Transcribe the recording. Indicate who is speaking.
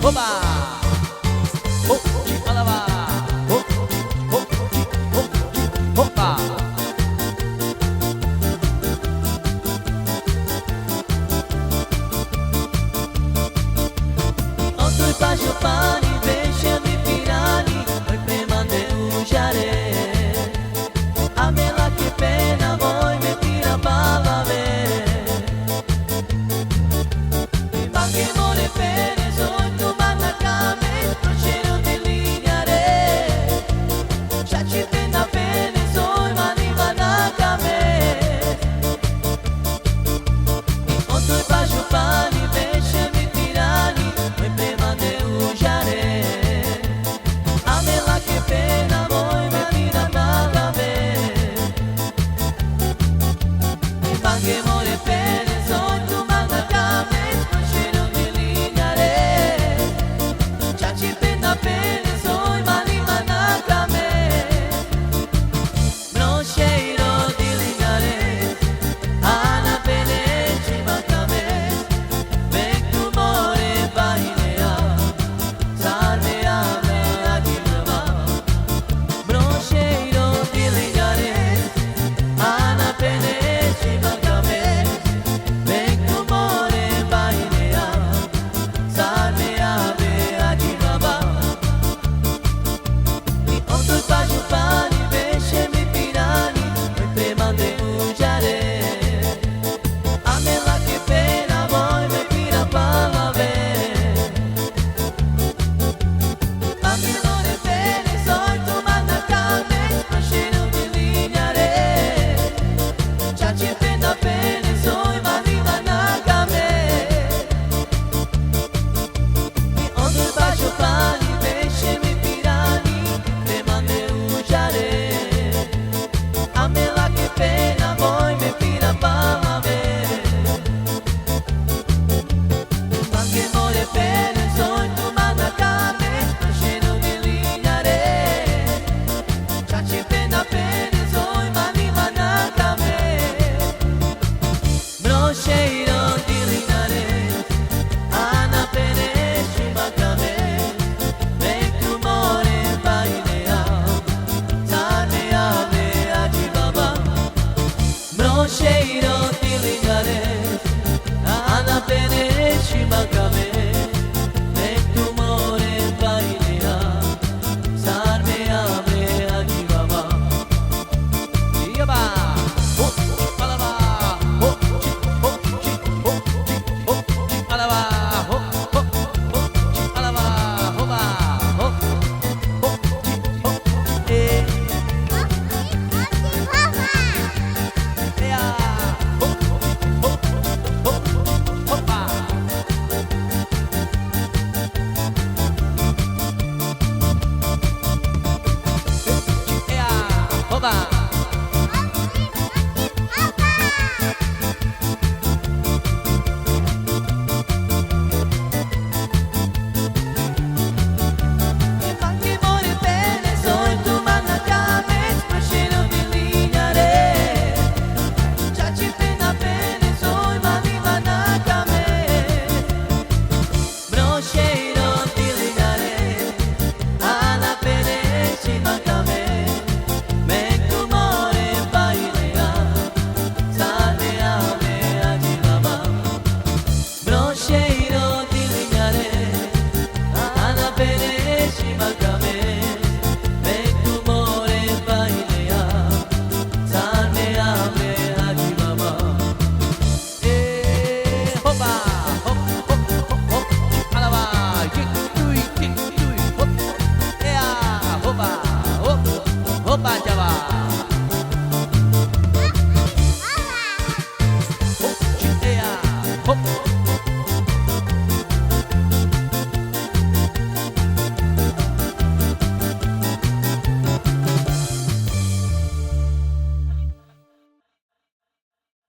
Speaker 1: Oba! Oh, alaba! Oh, oh, oh, opa! Otro paso pani, deixa-me pirani, oi prema de ujare. Amela que pena, voi me tira para ver. Banche more pene, soy tu manda came, procedo de lignare. Chachi pena pene, soy mani vana came. Otro paso pani, deixa-me pirani, oi prema de ujare. Amela que pena, voi me tira para ver. Banche more pene, soy tu manda came, procedo de lignare. Chachi pena pene, soy mani vana came. No cheiro de lignare, ana pene cima came. Vem tu more bainea, salve a me aqui brava. No cheiro de lignare, ana pene cima came. Vem tu more bainea, salve a me aqui brava. E outro baixo pani, deixe-me pirani, oi prema de ujare. Amela que pena, voi me pira para ver. Amilone pene, soy tu manda came, procedo de lignare. Chachi pena pene, soy mani vana came. E outro baixo pani, deixe-me pirani, prema de ujare. Amela que pena, voi me pira para ver. Banche more pene, soy tu manda came, procedo de lignare. Chachi pena pene, soy mani vana came. No cheiro de lignare, ana pene cima came. Vem tu more bainea, salve a me aqui baba. No cheiro de lignare, ana pene cima came. Vem tu more bainea, salve a me aqui baba. Iaba! Oh, alaba! Oh, alaba! Oh, alaba! Oba! Oh, eh, ea! Oh, opa! Ea! Oba! Banche more pene, soy tu manda came, procedo de lignare. Chachi pena pene, soy mani vana came. No cheiro de lignare, ana pene cima came. Vem tu more bainea, salve a me aqui baba. No cheiro de lignare, ana pene cima came. Vem tu more bainea, salve a me aqui baba. Oba! Hop, hop, hop, alaba! Kick, tui, hop. Ea! Oba! Hop, opa, java! Hop, ea! Hop!